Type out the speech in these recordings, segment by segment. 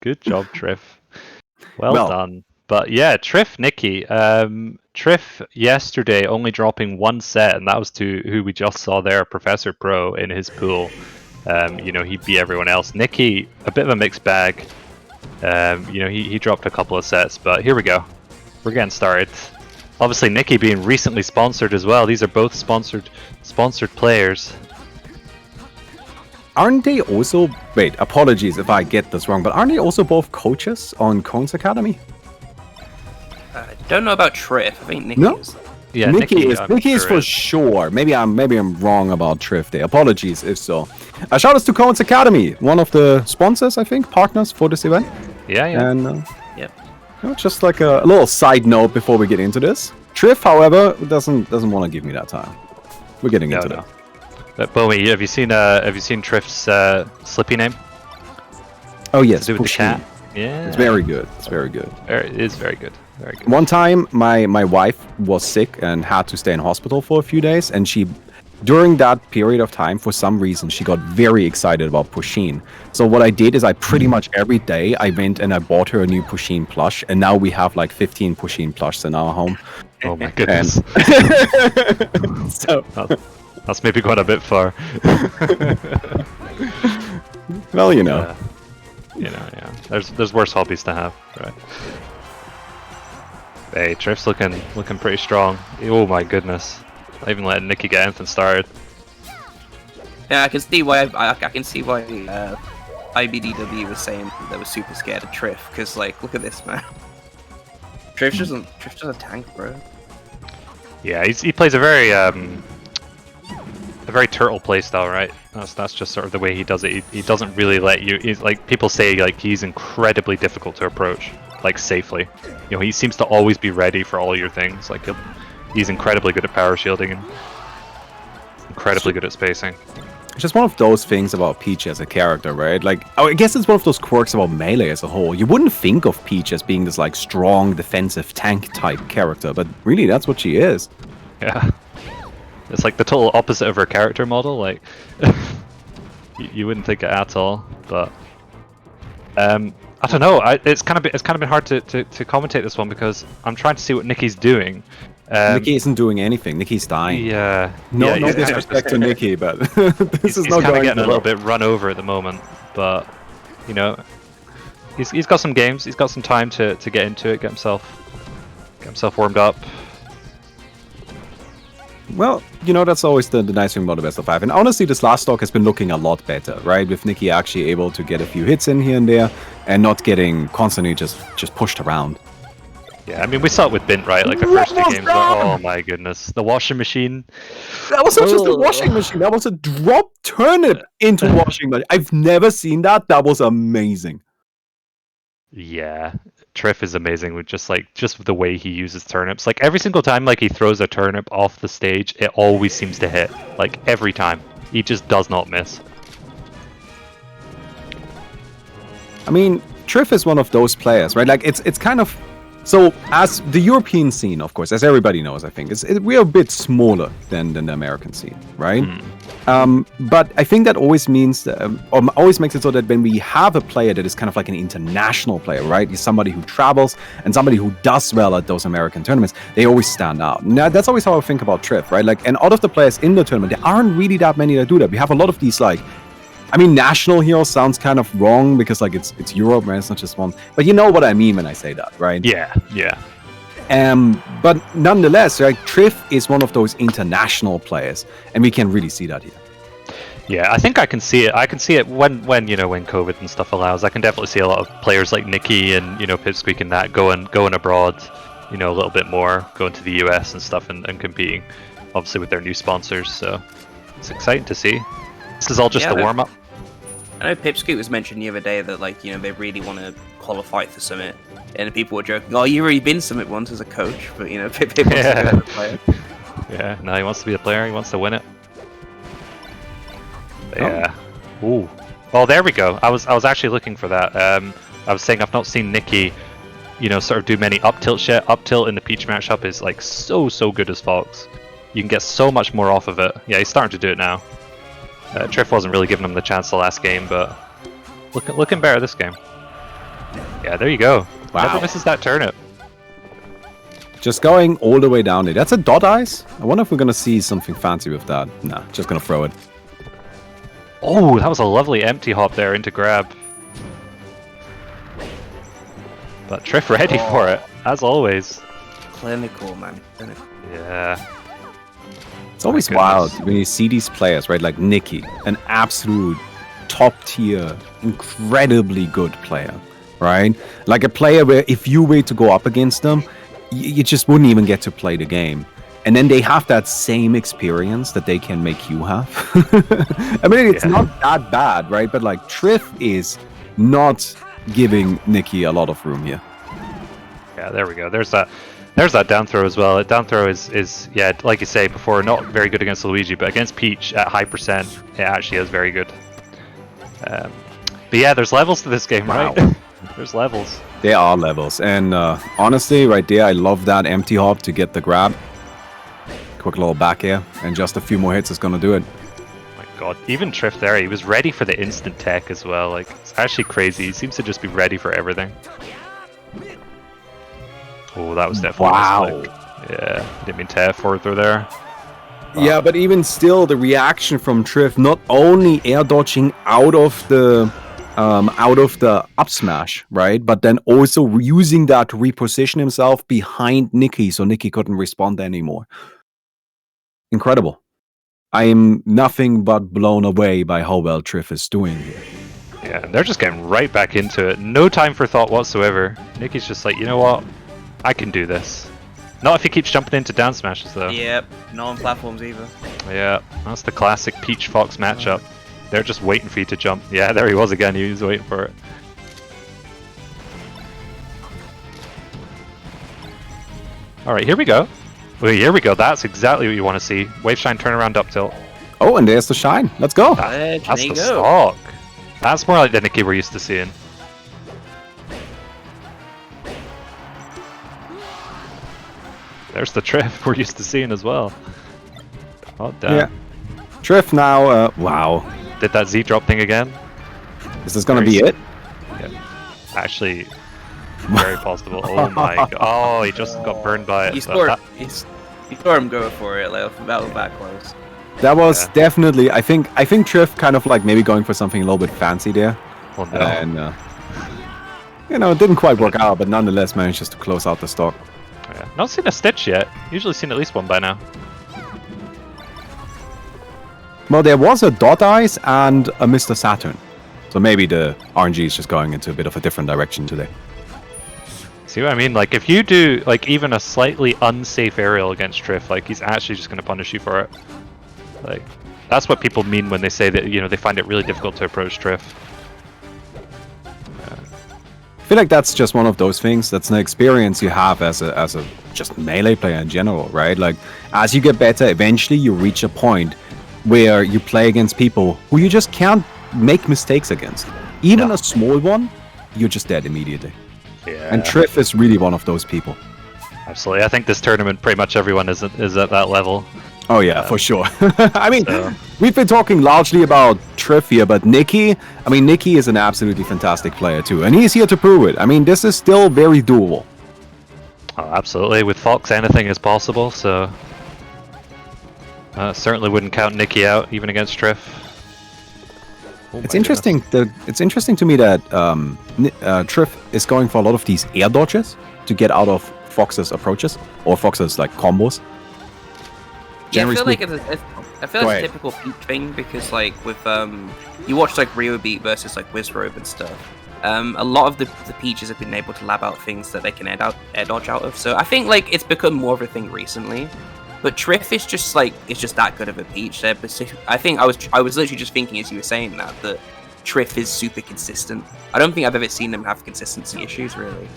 Good job, Trif. Well Well- done. But yeah, Trif, Nicki. Trif yesterday only dropping one set, and that was to who we just saw there, Professor Pro in his pool. He beat everyone else. Nicki, a bit of a mixed bag. He dropped a couple of sets, but here we go. We're getting started. Obviously, Nicki being recently sponsored as well. These are both sponsored players. Aren't they also... Wait, apologies if I get this wrong, but aren't they also both coaches on Cone's Academy? I don't know about Trif. I think Nicki No? is. Yeah, Nicki I'm is sure for is. sure. Maybe I'm wrong about Trif there. Apologies if so. Shout outs to Cone's Academy, one of the sponsors, I think, partners for this event. Yeah. And Yep. just like a little side note before we get into this. Trif, however, doesn't want to give me that time. We're getting into that. Bowie, have you seen Trif's Slippy name? Oh yes, To do with the Pusheen. cat? Yeah. It's very good. It's very good. It is very good. Very good. One time, my wife was sick and had to stay in hospital for a few days, and during that period of time, for some reason, she got very excited about Pusheen. So what I did is I pretty much every day I went and I bought her a new Pusheen plush, and now we have like 15 Pusheen plushes in our home. Oh my goodness. So, That's maybe going a bit far. well, you know. Yeah. There's worse hobbies to have, right? Hey, Trif's looking pretty strong. Oh my goodness. Not even letting Nicki get anything started. Yeah, I can see why. I can see why IBDW was saying they were super scared of Trif, because like, look at this man. Trif's just a tank, bro. Yeah, he plays a very turtle playstyle, right? That's just sort of the way he does it. He doesn't really let you. He's like, people say like he's incredibly difficult to approach, like safely. He seems to always be ready for all your things. Like he's incredibly good at power shielding and incredibly good at spacing. It's just one of those things about Peach as a character, right? Like, I guess it's one of those quirks about Melee as a whole. You wouldn't think of Peach as being this like strong defensive tank type character, but really that's what she is. Yeah. It's like the total opposite of her character model. Like, you wouldn't think it at all. But I don't know. It's kind of been hard to commentate this one because I'm trying to see what Nicki's doing. Nicki isn't doing anything. Nicki's dying. Yeah. No he's disrespect to Nicki, but this is he's not kind of going getting a well. little bit run over at the moment. But he's got some games. He's got some time to get into it, get himself warmed up. Well, that's always the nice thing about the best of 5. And honestly, this last stock has been looking a lot better, right? With Nicki actually able to get a few hits in here and there, and not getting constantly just pushed around. Yeah, I mean, we saw it with Bint, right? Like the first two games were, oh my goodness. The washing machine. That was not just a washing machine, that was a drop turnip into washing machine. I've never seen that. That was amazing. Yeah, Trif is amazing with just the way he uses turnips. Like every single time like he throws a turnip off the stage, it always seems to hit. Like every time. He just does not miss. I mean, Trif is one of those players, right? Like it's kind of... So, as the European scene, of course, as everybody knows, I think, we are a bit smaller than the American scene, right? But I think that always means, or always makes it so that when we have a player that is kind of like an international player, right? He's somebody who travels and somebody who does well at those American tournaments, they always stand out. Now, that's always how I think about Trif, right? Like, and out of the players in the tournament, there aren't really that many that do that. We have a lot of these, like, I mean, national heroes sounds kind of wrong because, like, it's Europe, right? It's not just one. But you know what I mean when I say that, right? Yeah. But nonetheless, right, Trif is one of those international players, and we can really see that here. Yeah, I think I can see it. I can see it when COVID and stuff allows. I can definitely see a lot of players like Nicki and Pipsqueak and that going abroad, a little bit more, going to the US and stuff and competing, obviously with their new sponsors. So it's exciting to see. This is all just the warm up. I know Pipsqueak was mentioned the other day that they really want to qualify for Summit, and people were joking, "Oh, you've already been Summit once as a coach," but Pip wants to be a player. Yeah, no, he wants to be a player. He wants to win it. Yeah. Ooh. Oh, there we go. I was actually looking for that. I was saying I've not seen Nicki, sort of do many up tilt shit. Up tilt in the Peach matchup is like so good as Fox. You can get so much more off of it. Yeah, he's starting to do it now. Trif wasn't really giving him the chance the last game, but looking better this game. Yeah, there you go. Wow. Never misses that turnip. Just going all the way down there. That's a dot ice? I wonder if we're going to see something fancy with that. Nah, just going to throw it. Oh, that was a lovely empty hop there into grab. But Trif ready for it, as always. Clinical, man. Clinical. Yeah. It's always wild when you see these players, right? Like Nicki, an absolute top tier, incredibly good player, right? Like a player where if you were to go up against them, you just wouldn't even get to play the game. And then they have that same experience that they can make you have. I mean, it's not that bad, right? But like Trif is not giving Nicki a lot of room here. Yeah, there we go. There's that down throw as well. Down throw is yeah, like you say before, not very good against Luigi, but against Peach at high percent, it actually is very good. But yeah, there's levels to this game, right? There's levels. There are levels, and honestly, right there, I love that empty hop to get the grab. Quick little back air, and just a few more hits is gonna do it. My God, even Trif there, he was ready for the instant tech as well. Like, it's actually crazy. He seems to just be ready for everything. Oh, that was definitely a slick. Yeah, didn't mean to forward throw there. Wow. Yeah, but even still, the reaction from Trif, not only air dodging out of the up smash, right? But then also using that to reposition himself behind Nicki, so Nicki couldn't respond anymore. Incredible. I am nothing but blown away by how well Trif is doing here. Yeah, and they're just getting right back into it. No time for thought whatsoever. Nicki's just like, you know what? I can do this. Not if he keeps jumping into down smashes, though. Yep, not on platforms either. Yeah, that's the classic Peach-Fox matchup. They're just waiting for you to jump. Yeah, there he was again. He was waiting for it. Alright, here we go. Well, here we go. That's exactly what you want to see. Wave Shine, turnaround, up tilt. Oh, and there's the shine. Let's go. That's the stock. That's more like the Nicki we're used to seeing. There's the Trif we're used to seeing as well. Oh, damn. Yeah. Trif now, wow. Did that Z drop thing again? Is this gonna be it? Yeah. Actually, very possible. Oh my god. Oh, he just got burned by it. You saw him go for it, like that was back close. That was definitely, I think Trif kind of like maybe going for something a little bit fancy there. Oh no. And, you know, it didn't quite work out, but nonetheless managed just to close out the stock. Yeah. Not seen a Stitch yet. Usually seen at least one by now. Well, there was a Dot Ice and a Mr. Saturn. So maybe the RNG is just going into a bit of a different direction today. See what I mean? Like, if you do, like, even a slightly unsafe aerial against Trif, like, he's actually just going to punish you for it. Like, that's what people mean when they say that, you know, they find it really difficult to approach Trif. I feel like that's just one of those things. That's an experience you have as a just melee player in general, right? Like, as you get better, eventually you reach a point where you play against people who you just can't make mistakes against. Even a small one, you're just dead immediately. Yeah. And Trif is really one of those people. Absolutely. I think this tournament, pretty much everyone is at that level. Oh yeah, for sure. I mean, we've been talking largely about Trif here, but Nicki is an absolutely fantastic player too, and he's here to prove it. I mean, this is still very doable. Oh, absolutely. With Fox, anything is possible, so certainly wouldn't count Nicki out, even against Trif. Oh, it's interesting. It's interesting to me that Trif is going for a lot of these air dodges to get out of Fox's approaches or Fox's like combos. Yeah, I feel like it's a typical Peach thing because like with you watch like Rio Beat versus like Wizrobe and stuff. A lot of the Peaches have been able to lab out things that they can air dodge out of. So I think like it's become more of a thing recently. But Trif is just like it's just that good of a Peach. I think I was literally just thinking as you were saying that Trif is super consistent. I don't think I've ever seen them have consistency issues really.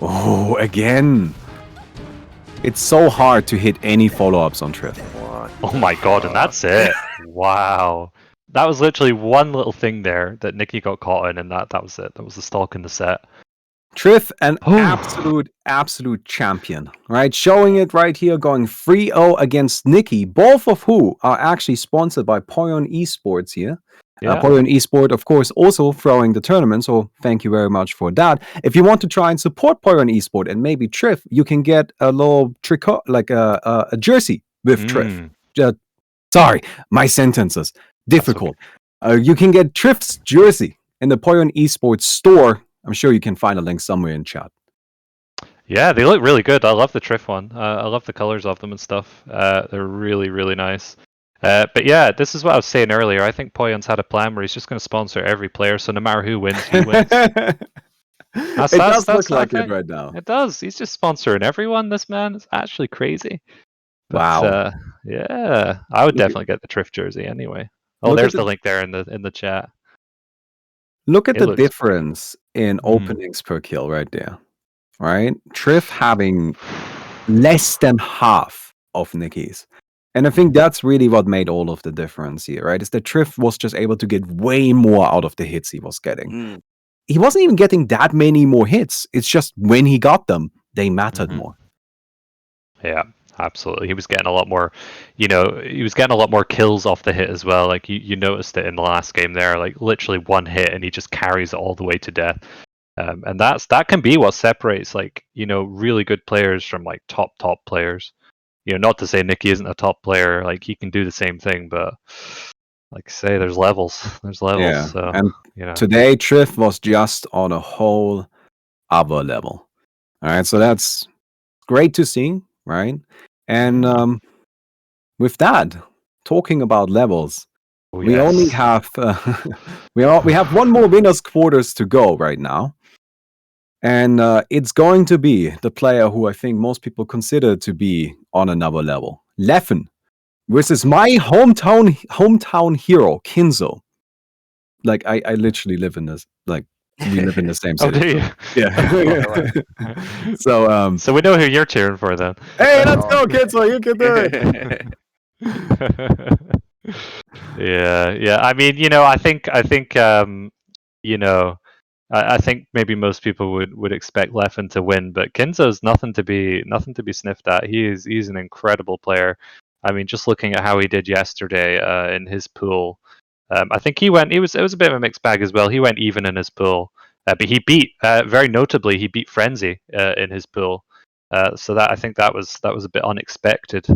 Oh, again. It's so hard to hit any follow-ups on Trif. Oh my god, and that's it. Wow. That was literally one little thing there that Nicki got caught in, and that was it. That was the stalk in the set. Trif, an absolute champion, right? Showing it right here, going 3-0 against Nicki, both of who are actually sponsored by Poilon Esports here. Yeah. Poilon Esport, of course, also throwing the tournament, so thank you very much for that. If you want to try and support Poilon Esport and maybe Trif, you can get a little tricot, like a jersey with Trif. Sorry, my sentences. Difficult. You can get Trif's jersey in the Poilon Esports store. I'm sure you can find a link somewhere in chat. Yeah, they look really good. I love the Trif one. I love the colors of them and stuff. They're really, really nice. But yeah, this is what I was saying earlier. I think Poyon's had a plan where he's just going to sponsor every player, so no matter who wins, he wins. It does look like it right now. It does. He's just sponsoring everyone. This man is actually crazy. But, Wow. yeah, I would definitely get the Trif jersey anyway. Oh, there's the link there in the chat. Look at the difference in openings per kill right there. Right? Trif having less than half of Nicki's. And I think that's really what made all of the difference here, right? Is that Trif was just able to get way more out of the hits he was getting. He wasn't even getting that many more hits. It's just when he got them, they mattered more. Yeah, absolutely. He was getting a lot more, he was getting a lot more kills off the hit as well. Like you noticed it in the last game there, like literally one hit and he just carries it all the way to death. And that can be what separates really good players from like top players. Not to say Nicki isn't a top player, like he can do the same thing, but like I say, there's levels. Yeah. So and today Trif was just on a whole other level. All right, so that's great to see, right? And with that, talking about levels, we only have we have one more winners quarters to go right now. And it's going to be the player who I think most people consider to be on another level. Leffen versus my hometown hero, Kinzo. Like, I literally live in this, like, we live in the same city. Oh, do you? Yeah. So we know who you're cheering for then. Hey, let's go, Kinzo, you can do it. Yeah. I mean, I think I think maybe most people would expect Leffen to win, but Kinzo's nothing to be sniffed at. He's an incredible player. I mean, just looking at how he did yesterday in his pool, I think it was a bit of a mixed bag as well. He went even in his pool, but he beat very notably he beat Frenzy in his pool. So that I think that was a bit unexpected.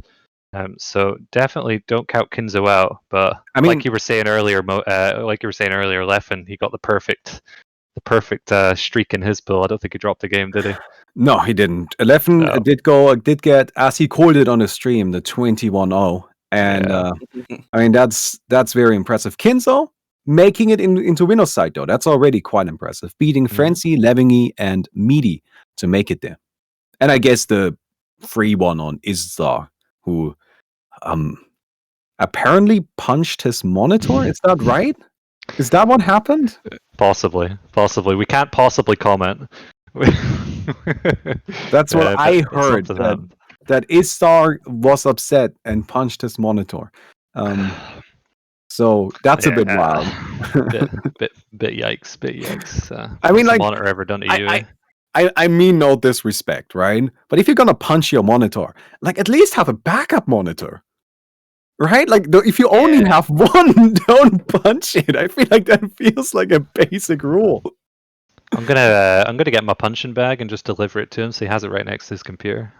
So definitely don't count Kinzo out. But I mean, like you were saying earlier, Leffen, he got the perfect streak in his pool. I don't think he dropped the game, did he? No, he didn't. Leffen did get, as he called it on the stream, the 21-0. And I mean, that's very impressive. Kinzo making it into winner's side, though. That's already quite impressive. Beating Frenzy, Levingy, and Meaty to make it there. And I guess the free one on Izzar, who apparently punched his monitor. Is that right? Is that what happened? Possibly. We can't possibly comment. That's what I heard. That Izzar was upset and punched his monitor. So that's a bit wild. bit yikes. I mean, like, monitor ever done to you? I mean no disrespect, right? But if you're gonna punch your monitor, like at least have a backup monitor. Right? Like, if you only have one, don't punch it. I feel like that feels like a basic rule. I'm gonna get my punching bag and just deliver it to him so he has it right next to his computer.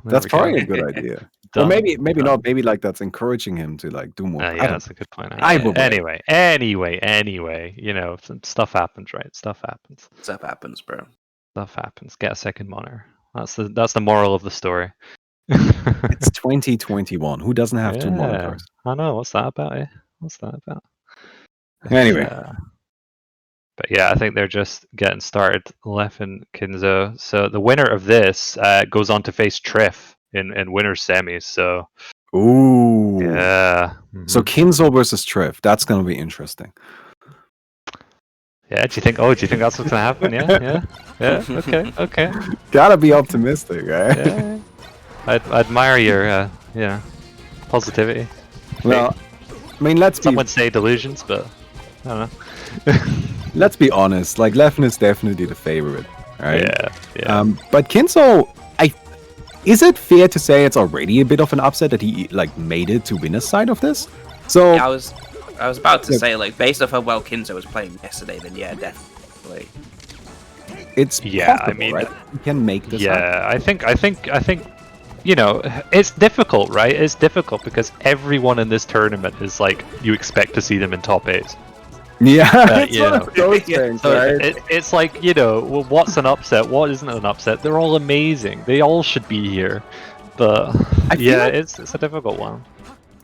That's probably a good idea. Or maybe not. Maybe like that's encouraging him to like do more. Yeah, that's a good point. Anyway, stuff happens, right? Stuff happens, bro. Stuff happens. Get a second monitor. That's the moral of the story. It's 2021. Who doesn't have two monitors? I know. What's that about? Anyway. But yeah, I think they're just getting started. Leffen, Kinzo. So the winner of this goes on to face Trif in winner's semis. So. Ooh. Yeah. So Kinzo versus Trif. That's gonna be interesting. Yeah. Do you think that's what's gonna happen? Yeah. Okay. Gotta be optimistic, right? Yeah. I admire your positivity. Well, I mean, some would say delusions, but I don't know. Let's be honest. Like, Leffen is definitely the favorite, right? Yeah. But Kinzo, is it fair to say it's already a bit of an upset that he like made it to winner's side of this? So yeah, I was about to say, like, based off how well Kinzo was playing yesterday, then yeah, definitely. It's Yeah, possible, I mean, right? You can make this happen. yeah, I think, you know, it's difficult, right? It's difficult because everyone in this tournament is like, you expect to see them in top 8. Yeah, it's you one know. of those things, So right? it's like, you know, well, what's an upset? What isn't an upset? They're all amazing. They all should be here. But I feel yeah, like- it's a difficult one.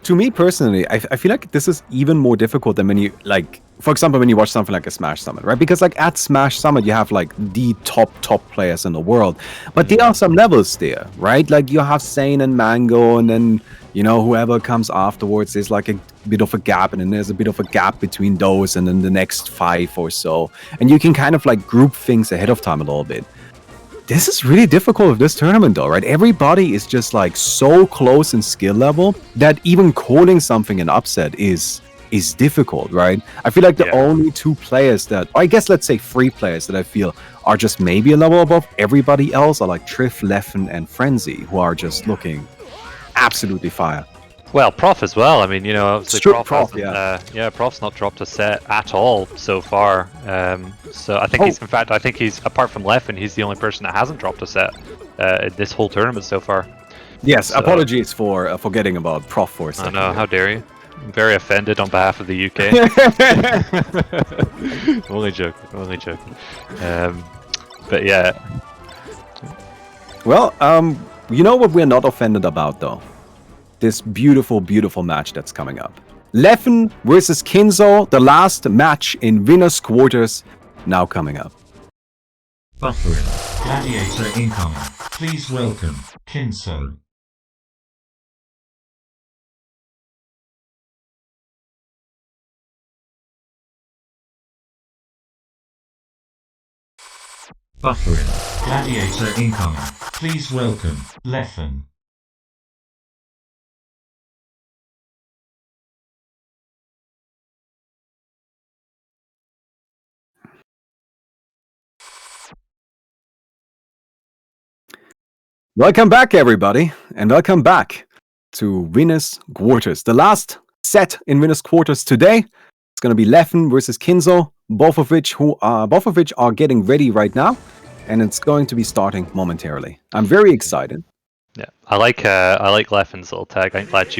To me personally, I feel like this is even more difficult than when you, like, for example, when you watch something like a Smash Summit, right? Because, like, at Smash Summit, you have, like, the top players in the world. But there are some levels there, right? Like, you have Sane and Mango, and then, you know, whoever comes afterwards, there's, like, a bit of a gap, and then there's a bit of a gap between those and then the next 5 or so. And you can kind of, like, group things ahead of time a little bit. This is really difficult with this tournament, though, right? Everybody is just like so close in skill level that even calling something an upset is difficult, right? I feel like the only 2 players that, or I guess let's say 3 players that I feel are just maybe a level above everybody else are like Trif, Leffen, and Frenzy, who are just looking absolutely fire. Well, Prof as well. I mean, you know, obviously Prof, Prof's not dropped a set at all so far. So I think I think he's apart from Leffen, he's the only person that hasn't dropped a set in this whole tournament so far. Yes, So- apologies for forgetting about Prof for a I second. know, how dare you? I'm very offended on behalf of the UK. Only joking. But yeah, Well, you know what we're not offended about, though? This beautiful, beautiful match that's coming up. Leffen versus Kinzo, the last match in winner's quarters, now coming up. Buffering. Gladiator incoming. Please welcome Kinzo. Buffering. Gladiator incoming. Please welcome Leffen. Welcome back, everybody, and welcome back to Winner's Quarters. The last set in Winner's Quarters today is going to be Leffen versus Kinzo, both of which are getting ready right now, and it's going to be starting momentarily. I'm very excited. yeah. I like Leffen's little tag. I'm glad